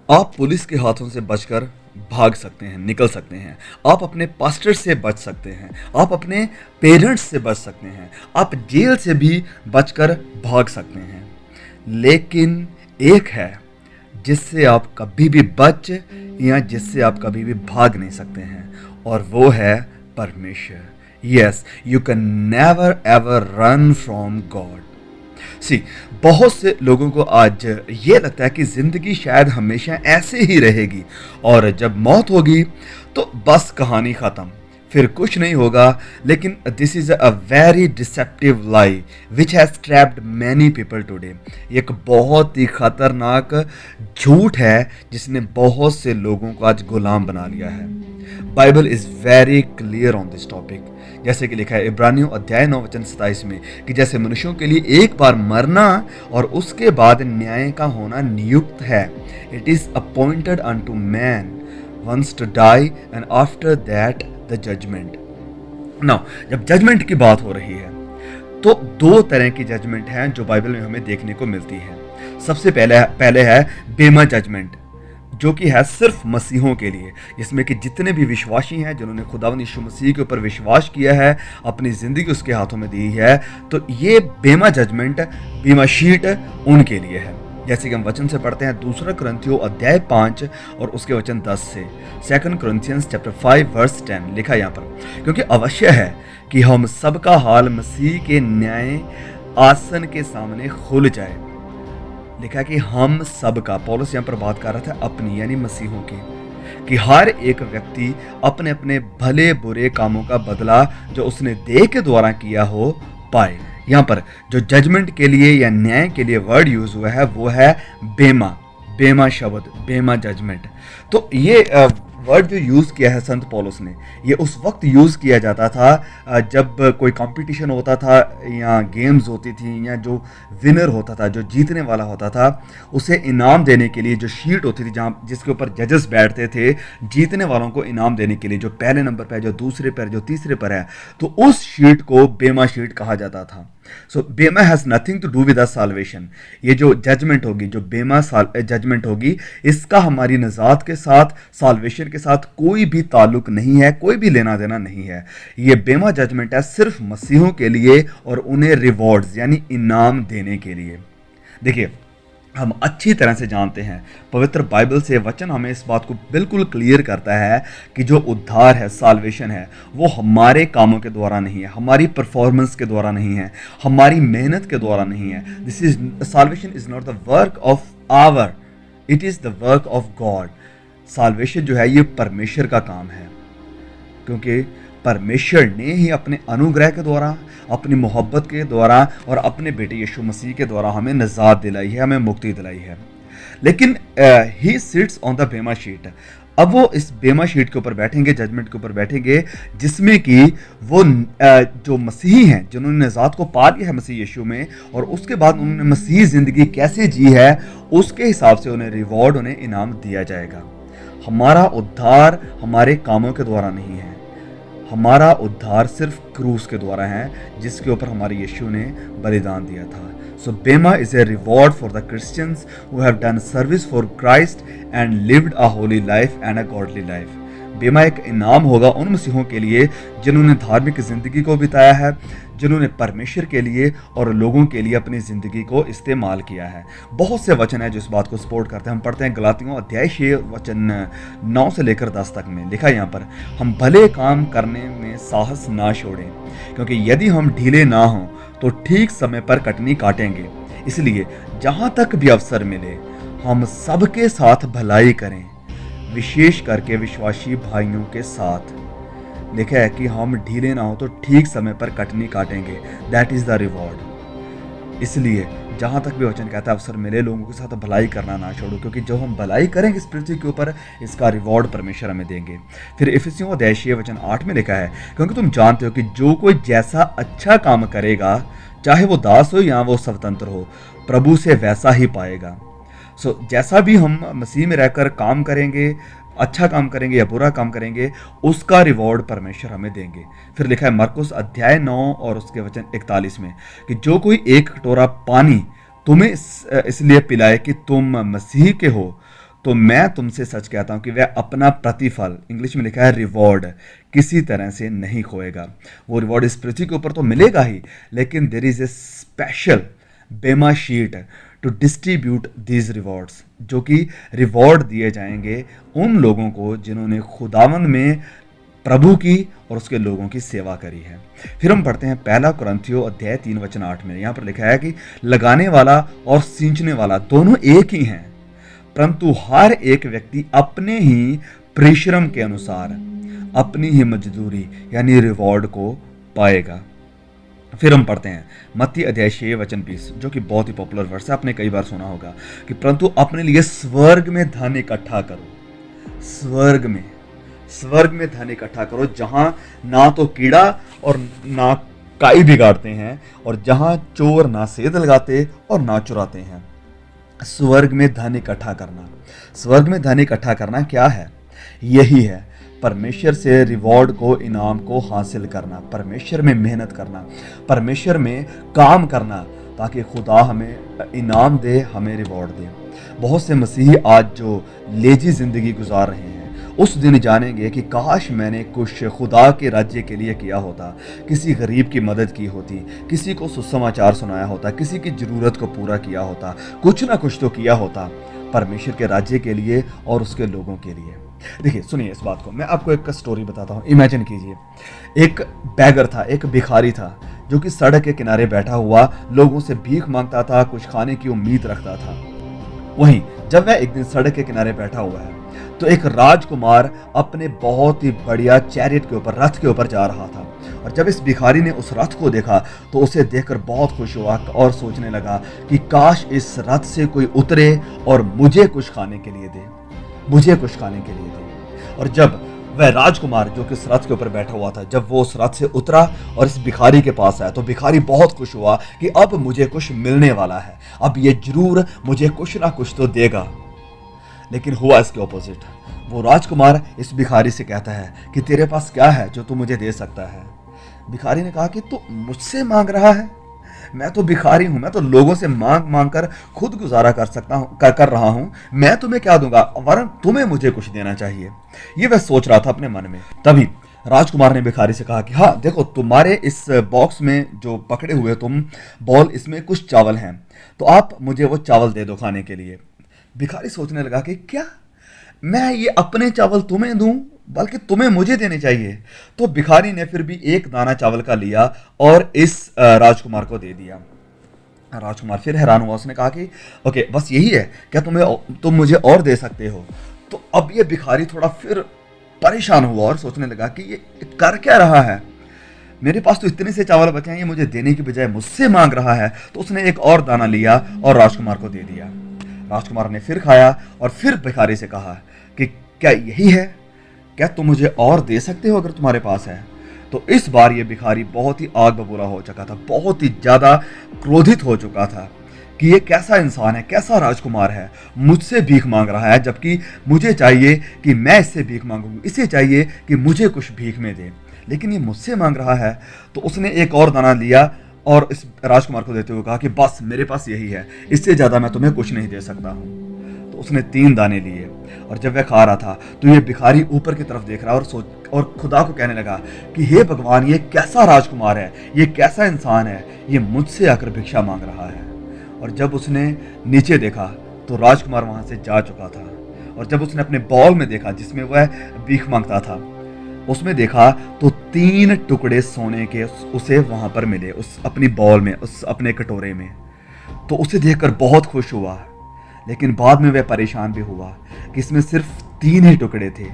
आप पुलिस के हाथों से बचकर भाग सकते हैं, निकल सकते हैं। आप अपने पास्टर से बच सकते हैं। आप अपने पेरेंट्स से बच सकते हैं। आप जेल से भी बचकर भाग सकते हैं। लेकिन एक है जिससे आप कभी भी बच या जिससे आप कभी भी भाग नहीं सकते हैं, और वो है परमेश्वर। Yes, you can never ever run from God. See, बहुत से लोगों को आज ये लगता है कि ज़िंदगी शायद हमेशा ऐसे ही रहेगी, और जब मौत होगी तो बस कहानी ख़त्म, फिर कुछ नहीं होगा। लेकिन this is a very deceptive lie which has trapped many people today. एक बहुत ही ख़तरनाक झूठ है जिसने बहुत से लोगों को आज गुलाम बना लिया है। Bible is very clear on this topic. जैसे कि लिखा है इब्रानियों अध्याय 9 वचन 27 में कि जैसे मनुष्यों के लिए एक बार मरना और उसके बाद न्याय का होना नियुक्त है। It is appointed unto man once to die and after that the judgement. Now जब जजमेंट की बात हो रही है तो दो तरह की जजमेंट हैं जो बाइबल में हमें देखने को मिलती है। सबसे पहले है बेमा जजमेंट, जो कि है सिर्फ मसीहों के लिए, जिसमें कि जितने भी विश्वासी हैं जिन्होंने खुदावंद यीशु मसीह के ऊपर विश्वास किया है, अपनी ज़िंदगी उसके हाथों में दी है, तो ये बेमा जजमेंट, बेमा शीट उनके लिए है। जैसे कि हम वचन से पढ़ते हैं 2 कुरिन्थियों अध्याय 5 और उसके वचन 10 से। 2 Corinthians chapter 5 verse 10 लिखा यहाँ पर, क्योंकि अवश्य है कि हम सबका हाल मसीह के न्याय आसन के सामने खुल जाए। लिखा कि हम सब का, पौलुस यहाँ पर बात कर रहा था अपनी यानी मसीहों की, कि हर एक व्यक्ति अपने अपने भले बुरे कामों का बदला जो उसने देह के द्वारा किया हो पाए। यहाँ पर जो जजमेंट के लिए या न्याय के लिए वर्ड यूज हुआ है वो है बेमा, बेमा शब्द, बेमा जजमेंट। तो ये वर्ड जो यूज़ किया है संत पौलुस ने, ये उस वक्त यूज़ किया जाता था जब कोई कंपटीशन होता था या गेम्स होती थी, या जो विनर होता था, जो जीतने वाला होता था, उसे इनाम देने के लिए जो शीट होती थी जहाँ जिसके ऊपर जजेस बैठते थे, जीतने वालों को इनाम देने के लिए, जो पहले नंबर पर है, जो दूसरे पर, जो तीसरे पर है, तो उस शीट को बेमा शीट कहा जाता था। So bema has nothing to do with the salvation. ये जो जजमेंट होगी, जो बेमा जजमेंट होगी, इसका हमारी निजात के साथ, साल्वेशन के साथ कोई भी ताल्लुक नहीं है, कोई भी लेना देना नहीं है। ये बेमा जजमेंट है सिर्फ मसीहों के लिए और उन्हें रिवॉर्ड्स यानी इनाम देने के लिए। देखिए, हम अच्छी तरह से जानते हैं, पवित्र बाइबल से वचन हमें इस बात को बिल्कुल क्लियर करता है कि जो उद्धार है, साल्वेशन है, वो हमारे कामों के द्वारा नहीं है, हमारी परफॉर्मेंस के द्वारा नहीं है, हमारी मेहनत के द्वारा नहीं है। This is salvation is not the work of our, it is the work of God. Salvation जो है ये परमेश्वर का काम है, क्योंकि परमेश्वर ने ही अपने अनुग्रह के द्वारा, अपनी मोहब्बत के द्वारा और अपने बेटे यीशु मसीह के द्वारा हमें निजात दिलाई है, हमें मुक्ति दिलाई है। लेकिन ही सिट्स ऑन द बेमा शीट। अब वो इस बेमा शीट के ऊपर बैठेंगे, जजमेंट के ऊपर बैठेंगे, जिसमें कि वो जो मसीही हैं, जिन्होंने निजात को पा लिया है मसीह यीशु में, और उसके बाद उन्होंने मसीही ज़िंदगी कैसे जी है, उसके हिसाब से उन्हें रिवॉर्ड, उन्हें इनाम दिया जाएगा। हमारा उद्धार हमारे कामों के द्वारा नहीं है, हमारा उद्धार सिर्फ क्रूस के द्वारा है, जिसके ऊपर हमारे यीशु ने बलिदान दिया था। सो बेमा is a reward for the Christians who have done service for Christ and lived a Holi life and a godly life. बेमा एक इनाम होगा उन मसीहों के लिए जिन्होंने धार्मिक ज़िंदगी को बिताया है, जिन्होंने परमेश्वर के लिए और लोगों के लिए अपनी ज़िंदगी को इस्तेमाल किया है। बहुत से वचन है जो इस बात को सपोर्ट करते हैं। हम पढ़ते हैं गलातियों अध्याय 6 वचन 9 से लेकर 10 तक में लिखा है यहाँ पर, हम भले काम करने में साहस ना छोड़ें, क्योंकि यदि हम ढीले ना हों तो ठीक समय पर कटनी काटेंगे। इसलिए जहाँ तक भी अवसर मिले हम सबके साथ भलाई करें, विशेष करके विश्वासी भाइयों के साथ। लिखा है कि हम ढीले ना हो तो ठीक समय पर कटनी काटेंगे, दैट इज़ द रिवॉर्ड। इसलिए जहाँ तक भी वचन कहता है अवसर मिले लोगों के साथ भलाई करना ना छोड़ो, क्योंकि जो हम भलाई करेंगे इस पृथ्वी के ऊपर, इसका रिवॉर्ड परमेश्वर हमें देंगे। फिर इफिसियों अध्याय 6 वचन 8 में लिखा है, क्योंकि तुम जानते हो कि जो कोई जैसा अच्छा काम करेगा, चाहे वो दास हो या वो स्वतंत्र हो, प्रभु से वैसा ही पाएगा। सो जैसा भी हम मसीह में रहकर काम करेंगे, अच्छा काम करेंगे या बुरा काम करेंगे, उसका रिवॉर्ड परमेश्वर हमें देंगे। फिर लिखा है मरकुस अध्याय 9 और उसके वचन 41 में कि जो कोई एक कटोरा पानी तुम्हें इसलिए पिलाए कि तुम मसीह के हो, तो मैं तुमसे सच कहता हूं कि वह अपना प्रतिफल, इंग्लिश में लिखा है रिवॉर्ड, किसी तरह से नहीं खोएगा। वो रिवॉर्ड इस पृथ्वी के ऊपर तो मिलेगा ही, लेकिन there is a special bema seat to distribute these rewards, जो कि रिवॉर्ड दिए जाएंगे उन लोगों को जिन्होंने खुदावंद में प्रभु की और उसके लोगों की सेवा करी है। फिर हम पढ़ते हैं पहला कुरिन्थियों अध्याय 3 वचन 8 में। यहाँ पर लिखा है कि लगाने वाला और सींचने वाला दोनों एक ही हैं, परंतु हर एक व्यक्ति अपने ही परिश्रम के अनुसार अपनी ही मजदूरी यानी रिवॉर्ड को पाएगा। फिर हम पढ़ते हैं मत्ती अध्याय 6 वचन 20, जो कि बहुत ही पॉपुलर वर्स है, आपने कई बार सुना होगा कि परंतु अपने लिए स्वर्ग में धन इकट्ठा करो, स्वर्ग में धन इकट्ठा करो, जहां ना तो कीड़ा और ना काई बिगाड़ते हैं, और जहां चोर ना सेंध लगाते और ना चुराते हैं। स्वर्ग में धन इकट्ठा करना, स्वर्ग में धन इकट्ठा करना क्या है? यही है परमेश्वर से रिवॉर्ड को, इनाम को हासिल करना, परमेश्वर में मेहनत करना, परमेश्वर में काम करना, ताकि खुदा हमें इनाम दे, हमें रिवॉर्ड दे। बहुत से मसीही आज जो लेजी जिंदगी गुजार रहे हैं, उस दिन जानेंगे कि काश मैंने कुछ खुदा के राज्य के लिए किया होता, किसी गरीब की मदद की होती, किसी को सुसमाचार सुनाया होता, किसी की ज़रूरत को पूरा किया होता, कुछ ना कुछ तो किया होता परमेश्वर के राज्य के लिए और उसके लोगों के लिए। देखिए, सुनिए इस बात को, मैं आपको एक स्टोरी बताता हूँ। इमेजिन कीजिए, एक बैगर था, एक भिखारी था, जो कि सड़क के किनारे बैठा हुआ लोगों से भीख मांगता था, कुछ खाने की उम्मीद रखता था। वहीं जब वह एक दिन सड़क के किनारे बैठा हुआ है, तो एक राजकुमार अपने बहुत ही बढ़िया चैरियट के ऊपर, रथ के ऊपर जा रहा था। और जब इस भिखारी ने उस रथ को देखा तो उसे देखकर बहुत खुश हुआ और सोचने लगा कि काश इस रथ से कोई उतरे और मुझे कुछ खाने के लिए दे, मुझे कुछ खाने के लिए दे। और जब वह राजकुमार जो कि उस रथ के ऊपर बैठा हुआ था, जब वो उस रथ से उतरा और इस भिखारी के पास आया, तो भिखारी बहुत खुश हुआ कि अब मुझे कुछ मिलने वाला है, अब ये जरूर मुझे कुछ ना कुछ तो देगा। लेकिन हुआ इसके ऑपोजिट। वो राजकुमार इस भिखारी से कहता है कि तेरे पास क्या है जो तू मुझे दे सकता है? भिखारी ने कहा कि तू मुझसे मांग रहा है? मैं तो भिखारी हूं, मैं तो लोगों से मांग मांग कर खुद गुजारा कर रहा हूं, मैं तुम्हें क्या दूंगा, वरन तुम्हें मुझे कुछ देना चाहिए। ये वह सोच रहा था अपने मन में। तभी राजकुमार ने भिखारी से कहा कि हाँ देखो, तुम्हारे इस बॉक्स में जो पकड़े हुए तुम बॉल, इसमें कुछ चावल हैं, तो आप मुझे वो चावल दे दो खाने के लिए। भिखारी सोचने लगा कि क्या मैं ये अपने चावल तुम्हें दूं, बल्कि तुम्हें मुझे देने चाहिए। तो भिखारी ने फिर भी एक दाना चावल का लिया और इस राजकुमार को दे दिया। राजकुमार फिर हैरान हुआ, उसने कहा कि ओके, बस यही है क्या, तुम मुझे और दे सकते हो? तो अब ये भिखारी थोड़ा फिर परेशान हुआ और सोचने लगा कि ये कर क्या रहा है, मेरे पास तो इतने से चावल बचे हैं, ये मुझे देने की बजाय मुझसे मांग रहा है। तो उसने एक और दाना लिया और राजकुमार को दे दिया। राजकुमार ने फिर खाया और फिर भिखारी से कहा कि क्या यही है, क्या तुम मुझे और दे सकते हो अगर तुम्हारे पास है? तो इस बार ये भिखारी बहुत ही आग बबूला हो चुका था, बहुत ही ज्यादा क्रोधित हो चुका था कि ये कैसा इंसान है, कैसा राजकुमार है, मुझसे भीख मांग रहा है, जबकि मुझे चाहिए कि मैं इससे भीख मांगूं, इसे चाहिए कि मुझे कुछ भीख में दे, लेकिन ये मुझसे मांग रहा है। तो उसने एक और दाना लिया और इस राजकुमार को देते हुए कहा कि बस मेरे पास यही है, इससे ज़्यादा मैं तुम्हें कुछ नहीं दे सकता हूँ। तो उसने 3 दाने लिए और जब वह खा रहा था तो ये भिखारी ऊपर की तरफ देख रहा और खुदा को कहने लगा कि हे भगवान, ये कैसा राजकुमार है, ये कैसा इंसान है, ये मुझसे आकर भिक्षा मांग रहा है। और जब उसने नीचे देखा तो राजकुमार वहाँ से जा चुका था। और जब उसने अपने बॉल में देखा जिसमें वह भीख मांगता था, उसमें देखा तो 3 टुकड़े सोने के उसे वहां पर मिले, उस अपनी बॉल में, उस अपने कटोरे में। तो उसे देखकर बहुत खुश हुआ, लेकिन बाद में वह परेशान भी हुआ कि इसमें सिर्फ 3 ही टुकड़े थे।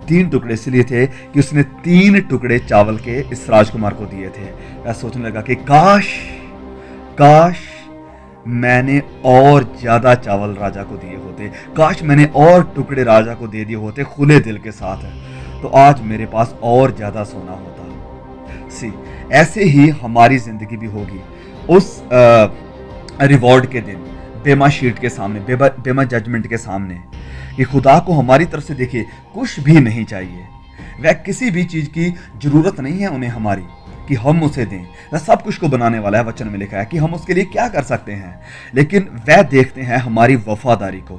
3 टुकड़े इसलिए थे कि उसने 3 टुकड़े चावल के इस राजकुमार को दिए थे। वह सोचने लगा कि काश मैंने और ज्यादा चावल राजा को दिए होते, काश मैंने और टुकड़े राजा को दे दिए होते खुले दिल के साथ, तो आज मेरे पास और ज्यादा सोना होता। ऐसे ही हमारी जिंदगी भी होगी उस रिवॉर्ड के दिन, बेमा शीट के सामने, बेमा जजमेंट के सामने, कि खुदा को हमारी तरफ से देखिए कुछ भी नहीं चाहिए। वह किसी भी चीज की जरूरत नहीं है उन्हें हमारी कि हम उसे दें। वह सब कुछ को बनाने वाला है, वचन में लिखा है कि हम उसके लिए क्या कर सकते हैं, लेकिन वह देखते हैं हमारी वफादारी को,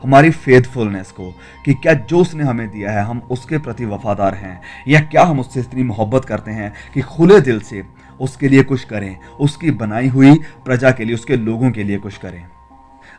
हमारी फेथफुलनेस को, कि क्या जो उसने हमें दिया है हम उसके प्रति वफादार हैं, या क्या हम उससे इतनी मोहब्बत करते हैं कि खुले दिल से उसके लिए कुछ करें, उसकी बनाई हुई प्रजा के लिए, उसके लोगों के लिए कुछ करें।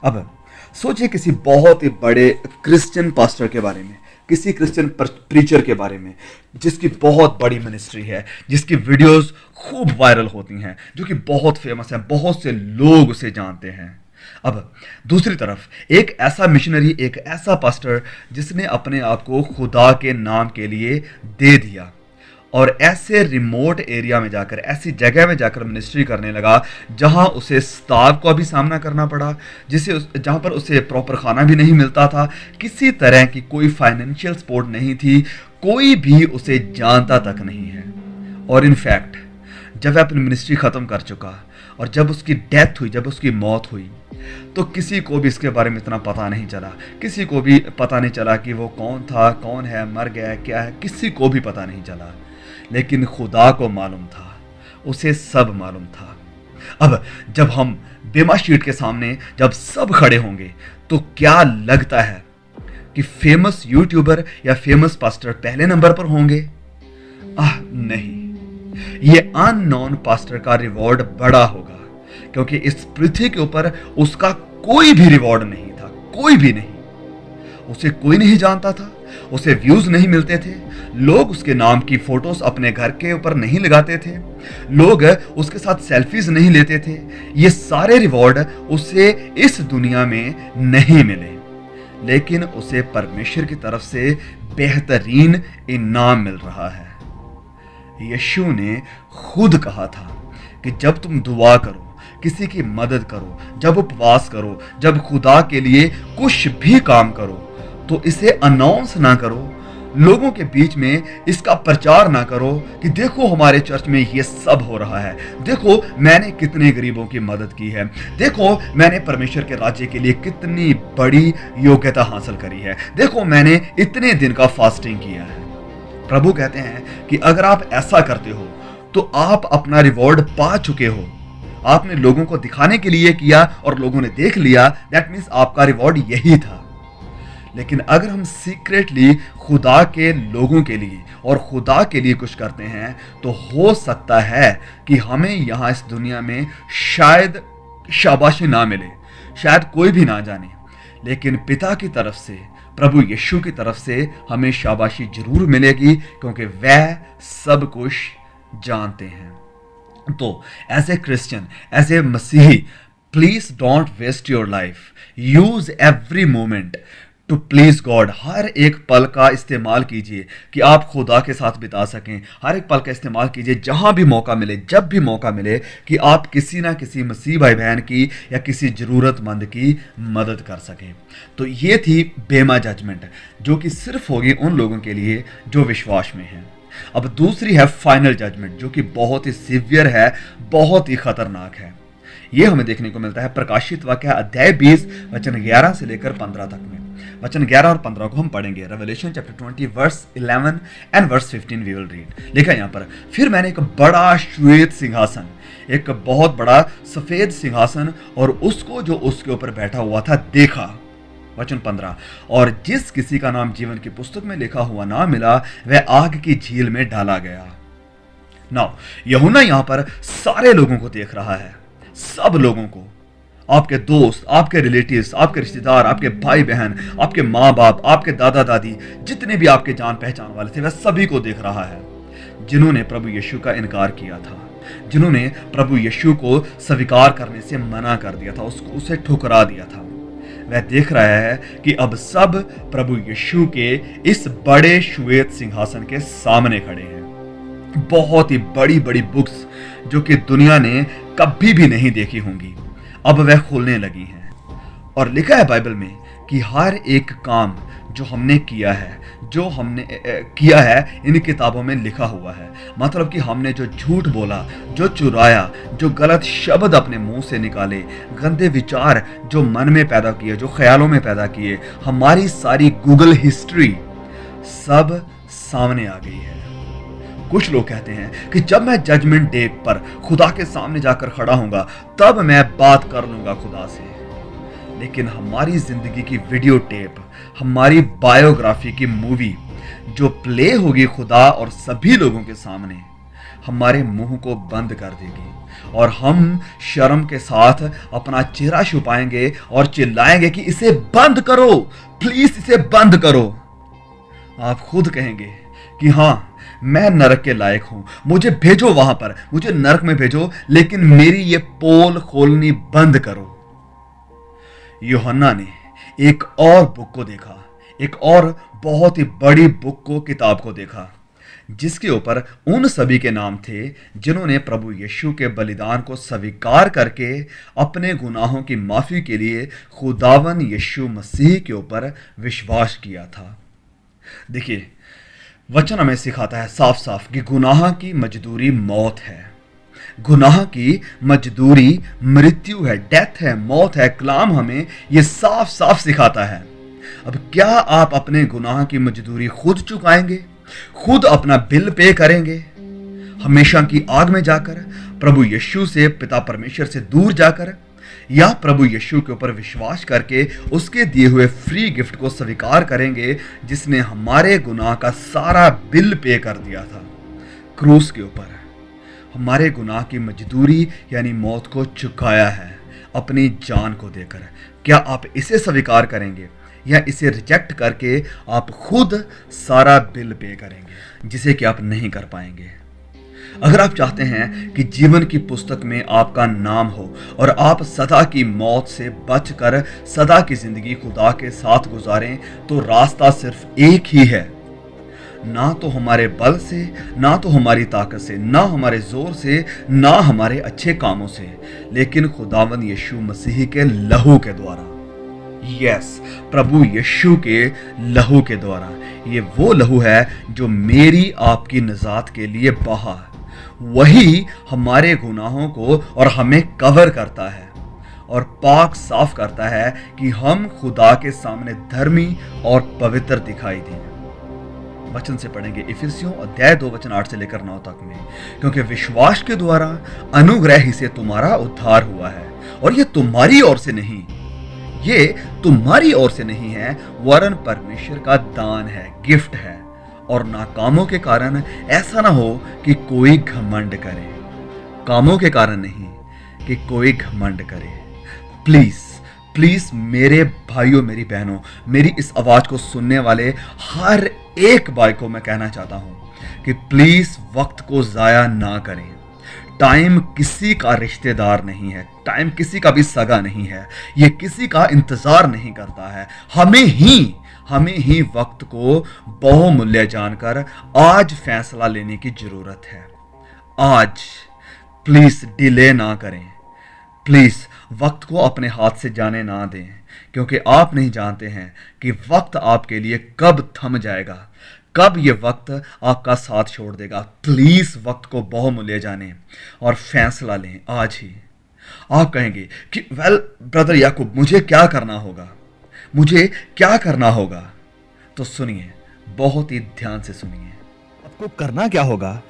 अब सोचिए किसी बहुत ही बड़े क्रिश्चियन पास्टर के बारे में, किसी क्रिश्चियन प्रीचर के बारे में जिसकी बहुत बड़ी मिनिस्ट्री है, जिसकी वीडियोस खूब वायरल होती हैं, जो कि बहुत फेमस है, बहुत से लोग उसे जानते हैं। अब दूसरी तरफ एक ऐसा मिशनरी, एक ऐसा पास्टर जिसने अपने आप को खुदा के नाम के लिए दे दिया और ऐसे रिमोट एरिया में जाकर, ऐसी जगह में जाकर मिनिस्ट्री करने लगा जहां उसे स्टाफ का भी सामना करना पड़ा, जहां पर उसे प्रॉपर खाना भी नहीं मिलता था, किसी तरह की कोई फाइनेंशियल सपोर्ट नहीं थी, कोई भी उसे जानता तक नहीं है। और इनफैक्ट जब वह अपनी मिनिस्ट्री ख़त्म कर चुका और जब उसकी डेथ हुई, जब उसकी मौत हुई, तो किसी को भी इसके बारे में इतना पता नहीं चला, किसी को भी पता नहीं चला कि वो कौन था, कौन है, मर गया, क्या है, किसी को भी पता नहीं चला। लेकिन खुदा को मालूम था, उसे सब मालूम था। अब जब हम बेमा शीट के सामने जब सब खड़े होंगे तो क्या लगता है कि फेमस यूट्यूबर या फेमस पास्टर पहले नंबर पर होंगे? नहीं, ये अननोन पास्टर का रिवॉर्ड बड़ा होगा, क्योंकि इस पृथ्वी के ऊपर उसका कोई भी रिवॉर्ड नहीं था, कोई भी नहीं। उसे कोई नहीं जानता था, उसे व्यूज नहीं मिलते थे, लोग उसके नाम की फोटोज अपने घर के ऊपर नहीं लगाते थे, लोग उसके साथ सेल्फीज नहीं लेते थे। ये सारे रिवॉर्ड उसे इस दुनिया में नहीं मिले, लेकिन उसे परमेश्वर की तरफ से बेहतरीन इनाम मिल रहा है। यीशु ने खुद कहा था कि जब तुम दुआ करो, किसी की मदद करो, जब उपवास करो, जब खुदा के लिए कुछ भी काम करो, तो इसे अनाउंस ना करो, लोगों के बीच में इसका प्रचार ना करो कि देखो हमारे चर्च में ये सब हो रहा है, देखो मैंने कितने गरीबों की मदद की है, देखो मैंने परमेश्वर के राज्य के लिए कितनी बड़ी योग्यता हासिल करी है, देखो मैंने इतने दिन का फास्टिंग किया है। प्रभु कहते हैं कि अगर आप ऐसा करते हो तो आप अपना रिवॉर्ड पा चुके हो। आपने लोगों को दिखाने के लिए किया और लोगों ने देख लिया, दैट मीन्स आपका रिवॉर्ड यही था। लेकिन अगर हम सीक्रेटली खुदा के लोगों के लिए और खुदा के लिए कुछ करते हैं तो हो सकता है कि हमें यहाँ इस दुनिया में शायद शाबाशी ना मिले, शायद कोई भी ना जाने, लेकिन पिता की तरफ से, प्रभु यीशु की तरफ से हमें शाबाशी जरूर मिलेगी, क्योंकि वह सब कुछ जानते हैं। तो as a Christian, as a मसीही, please don't waste your life, use every moment to please God. हर एक पल का इस्तेमाल कीजिए कि आप खुदा के साथ बिता सकें। हर एक पल का इस्तेमाल कीजिए जहां भी मौका मिले, जब भी मौका मिले, कि आप किसी ना किसी मसीह भाई बहन की या किसी ज़रूरतमंद की मदद कर सकें। तो ये थी बेमा जजमेंट, जो कि सिर्फ होगी उन लोगों के लिए जो विश्वास में हैं। अब दूसरी है फाइनल जजमेंट, जो कि बहुत ही सीवियर है, बहुत ही खतरनाक है। ये हमें देखने को मिलता है प्रकाशित वाक्य अध्याय 20 वचन 11 से लेकर 15 तक में। वचन 11 और 15 को हम पढ़ेंगे। Revelation chapter 20 verse 11 and verse 15 we will read. लिखा यहाँ पर, फिर मैंने एक बड़ा श्वेत सिंहासन, एक बहुत बड़ा सफेद सिंहासन और उसको जो उसके ऊपर बैठा हुआ था देखा। वचन 15, और जिस किसी का नाम जीवन की पुस्तक में लिखा हुआ ना मिला वह आग की झील में डाला गया। नाउ यूहन्ना यहाँ पर सारे लोगों को देख रहा है, सब लोगों को, आपके दोस्त, आपके रिलेटिव्स, आपके रिश्तेदार, आपके भाई बहन, आपके माँ बाप, आपके दादा दादी, जितने भी आपके जान पहचान वाले थे वह सभी को देख रहा है, जिन्होंने प्रभु यीशु का इनकार किया था, जिन्होंने प्रभु यीशु को स्वीकार करने से मना कर दिया था, उसे ठुकरा दिया था। वह देख रहा है कि अब सब प्रभु यीशु के इस बड़े श्वेत सिंहासन के सामने खड़े हैं। बहुत ही बड़ी बड़ी बुक्स जो कि दुनिया ने कभी भी नहीं देखी होंगी, अब वह खोलने लगी हैं। और लिखा है बाइबल में कि हर एक काम जो हमने किया है, जो हमने किया है, इन किताबों में लिखा हुआ है। मतलब कि हमने जो झूठ बोला, जो चुराया, जो गलत शब्द अपने मुंह से निकाले, गंदे विचार जो मन में पैदा किए, जो ख्यालों में पैदा किए, हमारी सारी गूगल हिस्ट्री सब सामने आ गई है। कुछ लोग कहते हैं कि जब मैं जजमेंट डे पर खुदा के सामने जाकर खड़ा होऊंगा तब मैं बात कर लूंगा खुदा से। लेकिन हमारी जिंदगी की वीडियो टेप, हमारी बायोग्राफी की मूवी जो प्ले होगी खुदा और सभी लोगों के सामने, हमारे मुंह को बंद कर देगी और हम शर्म के साथ अपना चेहरा छुपाएंगे और चिल्लाएंगे कि इसे बंद करो, प्लीज इसे बंद करो। आप खुद कहेंगे कि हाँ, मैं नरक के लायक हूं, मुझे भेजो वहां पर, मुझे नरक में भेजो, लेकिन मेरी ये पोल खोलनी बंद करो। यूहन्ना ने एक और बुक को देखा, एक और बहुत ही बड़ी बुक को, किताब को देखा, जिसके ऊपर उन सभी के नाम थे जिन्होंने प्रभु यीशु के बलिदान को स्वीकार करके अपने गुनाहों की माफी के लिए खुदावन यीशु मसीह के ऊपर विश्वास किया था। देखिए, वचन हमें सिखाता है साफ साफ कि गुनाह की मजदूरी मौत है। गुनाह की मजदूरी मृत्यु है, डेथ है, मौत है। कलाम हमें यह साफ साफ सिखाता है। अब क्या आप अपने गुनाह की मजदूरी खुद चुकाएंगे, खुद अपना बिल पे करेंगे, हमेशा की आग में जाकर, प्रभु यीशु से, पिता परमेश्वर से दूर जाकर, या प्रभु यीशु के ऊपर विश्वास करके उसके दिए हुए फ्री गिफ्ट को स्वीकार करेंगे जिसने हमारे गुनाह का सारा बिल पे कर दिया था क्रूस के ऊपर, हमारे गुनाह की मजदूरी यानी मौत को चुकाया है अपनी जान को देकर। क्या आप इसे स्वीकार करेंगे या इसे रिजेक्ट करके आप खुद सारा बिल पे करेंगे, जिसे कि आप नहीं कर पाएंगे? अगर आप चाहते हैं कि जीवन की पुस्तक में आपका नाम हो और आप सदा की मौत से बचकर सदा की जिंदगी खुदा के साथ गुजारें, तो रास्ता सिर्फ एक ही है। ना तो हमारे बल से, ना तो हमारी ताकत से, ना हमारे जोर से, ना हमारे अच्छे कामों से, लेकिन खुदावंद यीशु मसीह के लहू के द्वारा। यस, प्रभु यीशु के लहू के द्वारा। ये वो लहू है जो मेरी आपकी निजात के लिए बहा। वही हमारे गुनाहों को और हमें कवर करता है और पाक साफ करता है कि हम खुदा के सामने धर्मी और पवित्र दिखाई दें। वचन से पढ़ेंगे इफिसियों अध्याय 2 वचन 8 से लेकर 9 तक में, क्योंकि विश्वास के द्वारा अनुग्रह ही से तुम्हारा उद्धार हुआ है, और ये तुम्हारी ओर से नहीं, ये तुम्हारी ओर से नहीं है, वरन परमेश्वर का दान है, गिफ्ट है, और ना कामों के कारण, ऐसा ना हो कि कोई घमंड करे। कामों के कारण नहीं कि कोई घमंड करे। प्लीज प्लीज मेरे भाइयों, मेरी बहनों, मेरी इस आवाज को सुनने वाले हर एक भाई को मैं कहना चाहता हूं कि प्लीज वक्त को जाया ना करें। टाइम किसी का रिश्तेदार नहीं है, टाइम किसी का भी सगा नहीं है, ये किसी का इंतजार नहीं करता है। हमें ही वक्त को बहुमूल्य जानकर आज फैसला लेने की जरूरत है। आज प्लीज डिले ना करें, प्लीज वक्त को अपने हाथ से जाने ना दें, क्योंकि आप नहीं जानते हैं कि वक्त आपके लिए कब थम जाएगा, कब ये वक्त आपका साथ छोड़ देगा। प्लीज वक्त को बहुमूल्य जानें और फैसला लें आज ही। आप कहेंगे कि वेल ब्रदर याकूब, मुझे क्या करना होगा, मुझे क्या करना होगा? तो सुनिए, बहुत ही ध्यान से सुनिए। आपको करना क्या होगा?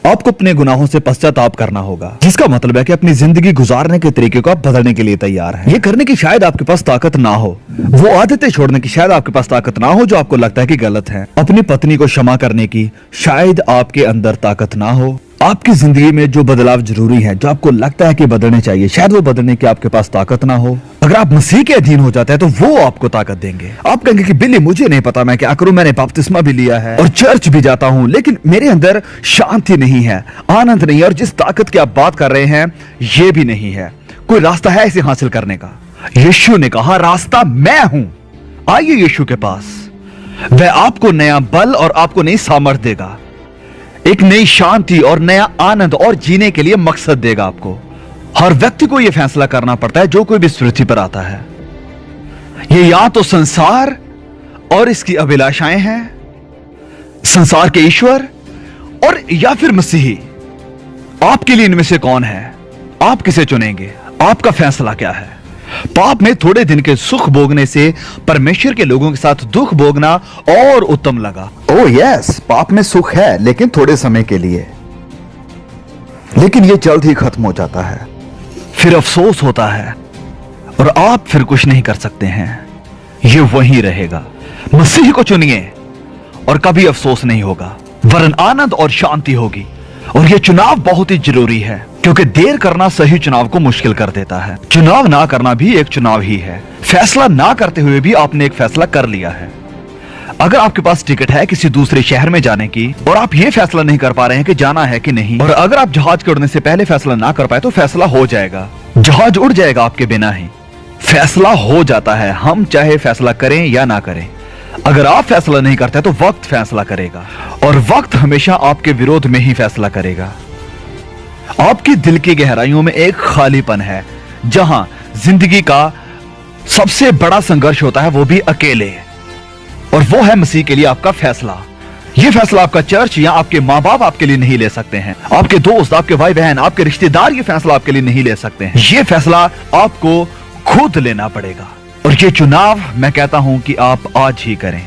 आपको अपने गुनाहों से पश्चाताप करना होगा, जिसका मतलब है कि अपनी जिंदगी गुजारने के तरीके को आप बदलने के लिए तैयार हैं। ये करने की शायद आपके पास ताकत ना हो, वो आदतें छोड़ने की शायद आपके पास ताकत ना हो जो आपको लगता है कि गलत है। अपनी पत्नी को क्षमा करने की शायद आपके अंदर ताकत ना हो। आपकी जिंदगी में जो बदलाव जरूरी है, जो आपको लगता है कि बदलने चाहिए, शायद वो बदलने की आपके पास ताकत ना हो। अगर आप मसीह के अधीन हो जाते हैं तो वो आपको ताकत देंगे। आप कहेंगे कि बिल्ली, मुझे नहीं पता मैं क्या करूं, मैंने बपतिस्मा भी लिया है और चर्च भी जाता हूं, लेकिन मेरे अंदर शांति नहीं है, आनंद नहीं है, और जिस ताकत की आप बात कर रहे हैं ये भी नहीं है। कोई रास्ता है इसे हासिल करने का? यीशु ने कहा, रास्ता मैं हूं, आइए यीशु के पास। वह आपको नया बल और आपको नई सामर्थ देगा, एक नई शांति और नया आनंद और जीने के लिए मकसद देगा आपको। हर व्यक्ति को यह फैसला करना पड़ता है जो कोई भी इस पृथ्वी पर आता है। ये या तो संसार और इसकी अभिलाषाएं हैं, संसार के ईश्वर, और या फिर मसीही। आपके लिए इनमें से कौन है? आप किसे चुनेंगे? आपका फैसला क्या है? पाप में थोड़े दिन के सुख भोगने से परमेश्वर के लोगों के साथ दुख भोगना और उत्तम लगा। ओह यस, पाप में सुख है लेकिन थोड़े समय के लिए, लेकिन ये जल्द ही खत्म हो जाता है। फिर अफसोस होता है और आप फिर कुछ नहीं कर सकते हैं। ये वहीं रहेगा। मसीह को चुनिए और कभी अफसोस नहीं होगा, वरन आनंद और शांति होगी। और यह चुनाव बहुत ही जरूरी है, क्योंकि देर करना सही चुनाव को मुश्किल कर देता है। चुनाव ना करना भी एक चुनाव ही है। फैसला ना करते हुए भी आपने एक फैसला कर लिया है। अगर आपके पास टिकट है किसी दूसरे शहर में जाने की और आप ये फैसला नहीं कर पा रहे हैं कि जाना है कि नहीं, और अगर आप जहाज के उड़ने से पहले फैसला ना कर पाए तो फैसला हो जाएगा। जहाज उड़ जाएगा आपके बिना ही। फैसला हो जाता है, हम चाहे फैसला करें या ना करें। अगर आप फैसला नहीं करते तो वक्त फैसला करेगा, और वक्त हमेशा आपके विरोध में ही फैसला करेगा। आपकी दिल की गहराइयों में एक खालीपन है, जहां जिंदगी का सबसे बड़ा संघर्ष होता है, वो भी अकेले, और वो है मसीह के लिए आपका फैसला। ये फैसला आपका चर्च या आपके माँ बाप आपके लिए नहीं ले सकते हैं। आपके दोस्त, आपके भाई बहन, आपके रिश्तेदार ये फैसला आपके लिए नहीं ले सकते हैं। ये फैसला आपको खुद लेना पड़ेगा, और ये चुनाव मैं कहता हूं कि आप आज ही करें।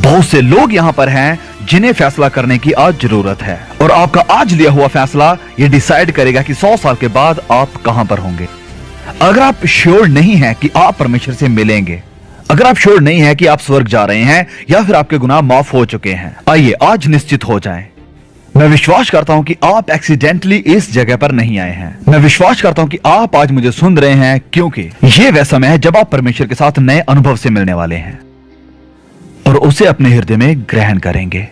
बहुत से लोग यहां पर हैं जिन्हें फैसला करने की आज जरूरत है, और आपका आज लिया हुआ फैसला ये डिसाइड करेगा कि 100 साल के बाद आप कहां पर होंगे। अगर आप श्योर नहीं है कि आप परमेश्वर से मिलेंगे, अगर आप श्योर नहीं है कि आप स्वर्ग जा रहे हैं या फिर आपके गुनाह माफ हो चुके हैं, आइए आज निश्चित हो जाएं। मैं विश्वास करता हूं कि आप एक्सीडेंटली इस जगह पर नहीं आए हैं। मैं विश्वास करता हूं कि आप आज मुझे सुन रहे हैं, क्योंकि ये वह समय है जब आप परमेश्वर के साथ नए अनुभव से मिलने वाले हैं और उसे अपने हृदय में ग्रहण करेंगे।